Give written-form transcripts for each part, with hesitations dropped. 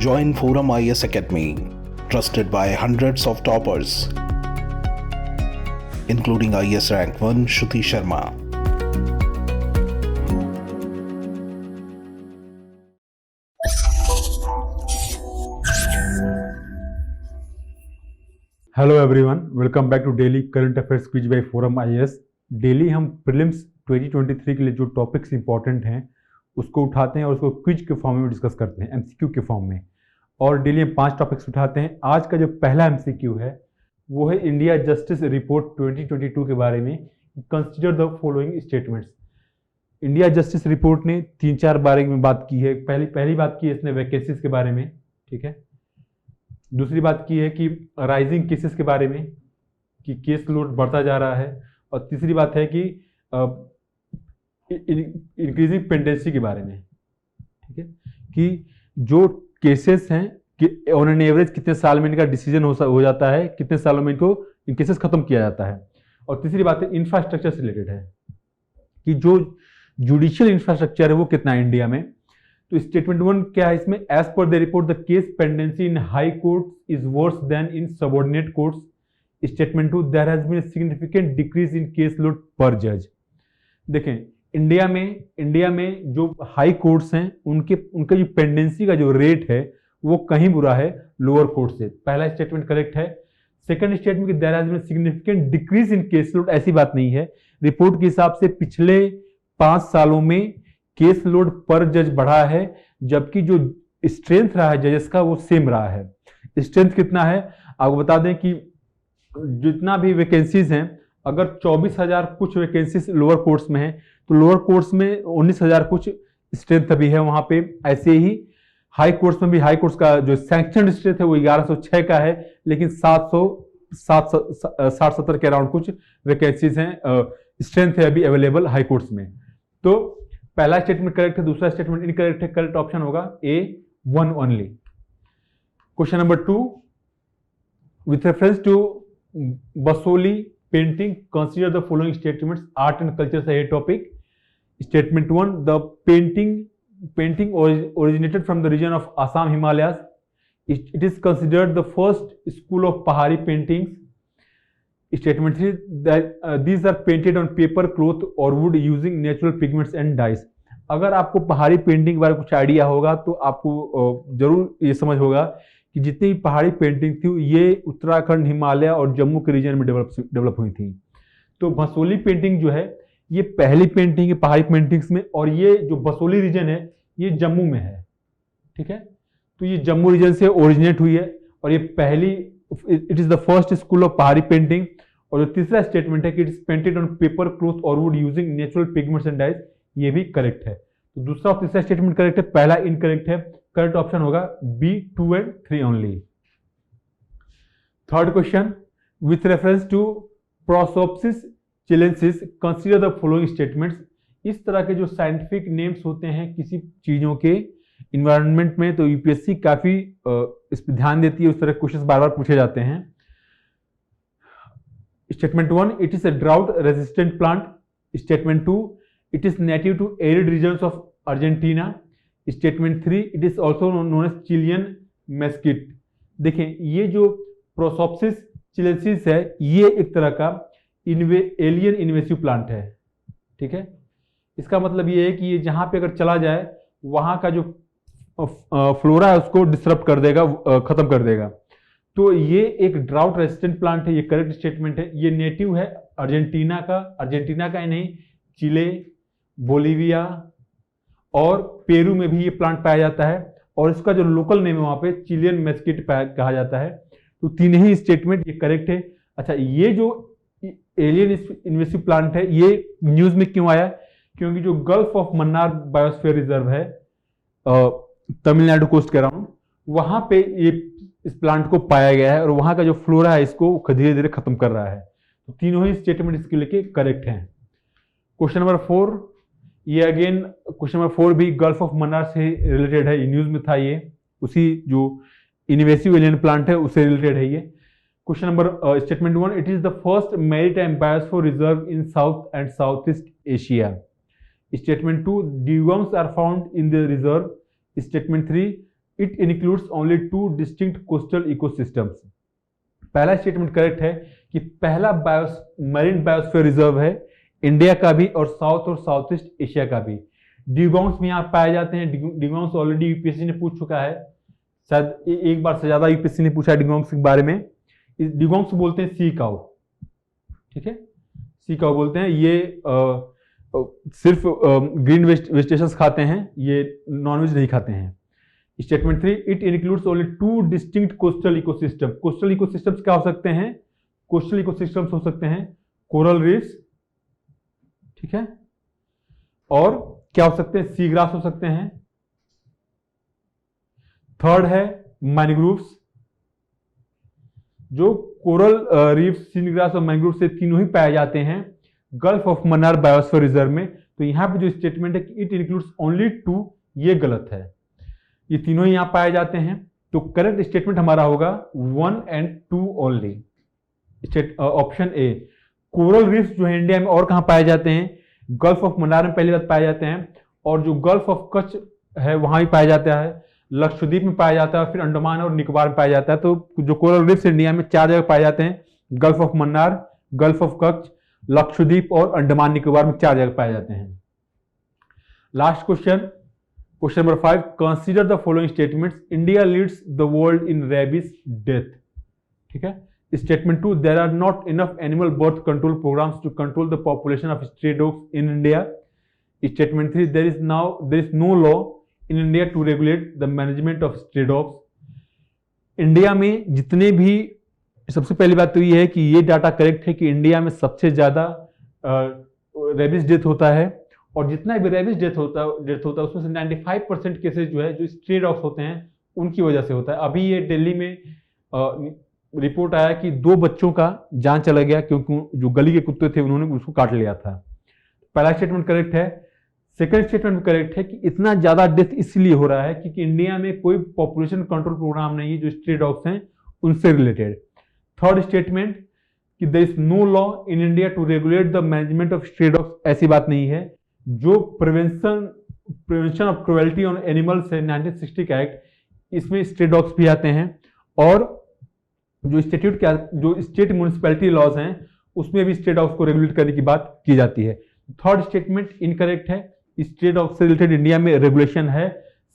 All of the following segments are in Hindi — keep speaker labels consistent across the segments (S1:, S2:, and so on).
S1: Join Forum IS Academy, trusted by hundreds of toppers, including IS Rank 1 Shruti Sharma.
S2: Hello everyone, welcome back to daily current affairs quiz by forum IAS. Daily हम प्रीलिम्स 2023 के लिए जो टॉपिक्स इंपॉर्टेंट हैं उसको उठाते हैं और उसको क्विज के फॉर्म में डिस्कस करते हैं, एमसीक्यू के फॉर्म में। और डेली हम 5 टॉपिक्स उठाते हैं। आज का जो पहला एमसीक्यू है वो है इंडिया जस्टिस रिपोर्ट 2022 के बारे में। Consider the following statements. India justice report ने 3-4 बारे में बात की है। पहली बात की है इसने वैकेंसीज के बारे में, ठीक है। दूसरी बात की है कि राइजिंग केसेस के बारे में, कि केस लोड बढ़ता जा रहा है। और तीसरी बात है कि इंक्रीजिंग पेंडेंसी के बारे में, ठीक है, कि जो केसेस हैं कि ऑन एन एवरेज कितने साल में इनका डिसीजन हो जाता है, कितने सालों में इनको इन केसेस खत्म किया जाता है। और तीसरी बात है इंफ्रास्ट्रक्चर से रिलेटेड है, कि जो जुडिशियल इंफ्रास्ट्रक्चर है वो कितना है इंडिया में। तो स्टेटमेंट 1 क्या है इसमें? As per the report the case pendency in high court is worse than in subordinate courts. Statement 2 there has been significant decrease in case load per जज। देखें, इंडिया में जो हाई कोर्ट्स हैं उनका जो पेंडेंसी का जो रेट है वो कहीं बुरा है लोअर कोर्ट से। पहला स्टेटमेंट करेक्ट है। सेकंड स्टेटमेंट की there has been significant decrease in case load, ऐसी बात नहीं है। रिपोर्ट के हिसाब से पिछले 5 सालों में केस लोड पर जज बढ़ा है, जबकि जो स्ट्रेंथ रहा है जजेस का वो सेम रहा है। स्ट्रेंथ कितना है आपको बता दें कि जितना भी वैकेंसीज हैं, अगर 24,000 कुछ वैकेंसीज लोअर कोर्ट्स में है तो लोअर कोर्ट्स में 19,000 कुछ स्ट्रेंथ अभी है वहां पे। ऐसे ही हाई कोर्ट्स में भी, हाई कोर्ट्स का जो सैंक्शनड स्ट्रेंथ है वो 1106 का है, लेकिन 60-70 के अराउंड कुछ वैकेंसीज हैं, स्ट्रेंथ है अभी अवेलेबल हाई कोर्ट्स में। तो पहला स्टेटमेंट करेक्ट है, दूसरा स्टेटमेंट इनकरेक्ट है। करेक्ट ऑप्शन होगा A1 only. Question number 2, with reference to Basohli painting consider the following statements. Art and culture से ये topic. Statement 1 the painting originated from the region of Assam Himalayas. It is considered the first school of Pahari paintings. Statement 3 that these are painted on paper, cloth or wood using natural pigments and dyes. अगर आपको पहाड़ी पेंटिंग के बारे में कुछ आइडिया होगा तो आपको जरूर ये समझ होगा कि जितनी पहाड़ी पेंटिंग थी ये उत्तराखंड, हिमालय और जम्मू के रीजन में डेवलप हुई थी। तो बसोली पेंटिंग जो है ये पहली पेंटिंग है पहाड़ी पेंटिंग्स में, और ये जो बसोली रीजन है ये जम्मू में है, ठीक है। तो ये जम्मू रीजन से ओरिजिनेट हुई है और ये पहली, it is the first school of Pahari painting. और जो तीसरा स्टेटमेंट है कि it is painted on paper, cloth और wood using natural pigments and dyes, ये भी करेक्ट है। तो दूसरा और तीसरा स्टेटमेंट करेक्ट है, पहला इनकरेक्ट है। करेक्ट ऑप्शन होगा B, 2 and 3 only. Third question, with reference to Prosopis chilensis consider the following statements. इस तरह के जो साइंटिफिक नेम्स होते हैं किसी चीजों के इन्वायरमेंट में, तो यूपीएससी काफी इस पर ध्यान देती है, उस तरह क्वेश्चन बार बार पूछे जाते हैं। Statement 1 it is a drought resistant plant. Statement 2 it is native to arid regions of Argentina. Statement 3 it is also known as Chilean mesquite. देखें, ये जो प्रोसोप्सिस चिलेंसिस है ये एक तरह का एलियन इन्वेसिव प्लांट है, ठीक है। इसका मतलब ये है कि ये जहां पे अगर चला जाए वहां का जो फ्लोरा है उसको डिस्टर्ब कर देगा, खत्म कर देगा। तो ये एक ड्राउट रेजिस्टेंट प्लांट है, ये करेक्ट स्टेटमेंट है। ये नेटिव है अर्जेंटीना का ही नहीं, चिले, बोलीविया और पेरू में भी ये प्लांट पाया जाता है, और इसका जो लोकल नेम है वहां पे चिलियन मेस्किट कहा जाता है। तो तीन ही स्टेटमेंट ये करेक्ट है। अच्छा, ये जो एलियन इन्वेसिव प्लांट है ये न्यूज में क्यों आया? क्योंकि जो gulf of Mannar biosphere reserve है तमिलनाडु कोस्ट के अराउंड, वहां पे ये इस प्लांट को पाया गया है और वहां का जो फ्लोरा है इसको धीरे धीरे खत्म कर रहा है। तो तीनों ही स्टेटमेंट इसके लेके करेक्ट हैं। क्वेश्चन नंबर 4, ये अगेन क्वेश्चन नंबर 4 भी गल्फ ऑफ मन्नार से रिलेटेड है, न्यूज में था ये, उसी जो इन्वेसिव एलियन प्लांट है उससे रिलेटेड है ये। Question number statement 1 it is the first maritime biosphere reserve in south and south east Asia. Statement 2 dugongs are found in the reserve. Statement 3 it includes only 2 distinct coastal ecosystems. पहला स्टेटमेंट करेक्ट है कि पहला मरीन बायोस्फीयर रिजर्व है इंडिया का भी और साउथ और साउथ ईस्ट एशिया का भी। ड्यूगोंग्स में यहाँ पाए जाते हैं। ड्यूगोंग्स ऑलरेडी यूपीएससी ने पूछ चुका है, शायद एक बार से ज्यादा यूपीएससी ने पूछा है ड्यूगोंग्स के बारे में। ड्यूगोंग्स बोलते हैं सी काउ, ठीक है, सी काउ बोलते हैं। ये सिर्फ ग्रीन वेजिटेशंस खाते हैं, ये नॉनवेज नहीं खाते हैं। Statement 3, it includes only 2 distinct coastal ecosystem. Coastal ecosystems क्या हो सकते हैं? कोस्टल इकोसिस्टम्स हो सकते हैं कोरल रीफ्स, ठीक है, और क्या हो सकते हैं? सी ग्रास हो सकते हैं। थर्ड है मैंग्रोव्स। जो कोरल रीफ, सी ग्रास और मैंग्रोव से तीनों ही पाए जाते हैं gulf of Mannar biosphere reserve में। तो यहां पे जो स्टेटमेंट है कि इट इंक्लूड्स ओनली 2, ये गलत है। ये तीनों ही यहां पाए जाते हैं। तो करेक्ट स्टेटमेंट हमारा होगा 1 और 2 only. Option A. Coral reef जो है इंडिया में और कहां पाए जाते हैं? गल्फ ऑफ मन्नार में पहली बात पाए जाते हैं, और जो गल्फ ऑफ कच्छ है वहां भी पाया जाता है, लक्षद्वीप में पाया जाता है, फिर अंडमान और निकोबार में पाया जाता है। तो जो कोरल रीफ्स इंडिया में 4 जगह पाए जाते हैं, gulf of Mannar, gulf of Kutch, Lakshadweep और अंडमान निकोबार में 4 जगह पाए जाते हैं। Last question, question number 5, consider the following statements. India leads the world in rabies death, ठीक है। Statement 2, there are not enough animal birth control programs to control the population of stray dogs in India. Statement 3, there is no law in India to regulate the management of stray dogs. India में जितने भी, सबसे पहली बात तो ये है कि ये डाटा करेक्ट है कि इंडिया में सबसे ज्यादा रेबीज डेथ होता है, और जितना भी रेबीज डेथ होता है उसमें से 95% केसेस जो है जो स्ट्रे डॉग्स होते हैं उनकी वजह से होता है। अभी ये दिल्ली में रिपोर्ट आया कि 2 बच्चों का जान चला गया क्योंकि जो गली के कुत्ते थे उन्होंने उसको काट लिया था। पहला स्टेटमेंट करेक्ट है। सेकंड स्टेटमेंट करेक्ट है कि इतना ज्यादा डेथ इसलिए हो रहा है क्योंकि इंडिया में कोई पॉपुलेशन कंट्रोल प्रोग्राम नहीं है जो स्ट्रे डॉग्स हैं उनसे रिलेटेड। थर्ड स्टेटमेंट कि there is no law in India to regulate the management of stray dogs, ऐसी बात नहीं है। जो prevention of cruelty on animals है 1960 का एक्ट, इसमें स्ट्रे डॉग्स भी आते हैं, और जो स्टेट म्युनिसिपैलिटी लॉज हैं उसमें भी स्ट्रे डॉग्स को रेगुलेट करने की बात की जाती है। थर्ड स्टेटमेंट इनकरेक्ट है, स्ट्रे डॉग्स से रिलेटेड इंडिया में रेगुलेशन है।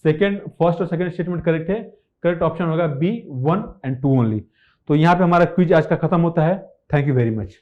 S2: फर्स्ट और सेकंड स्टेटमेंट करेक्ट है। करेक्ट ऑप्शन होगा बी 1 और 2 ओनली। तो यहां पे हमारा क्विज आज का खत्म होता है। Thank you very much.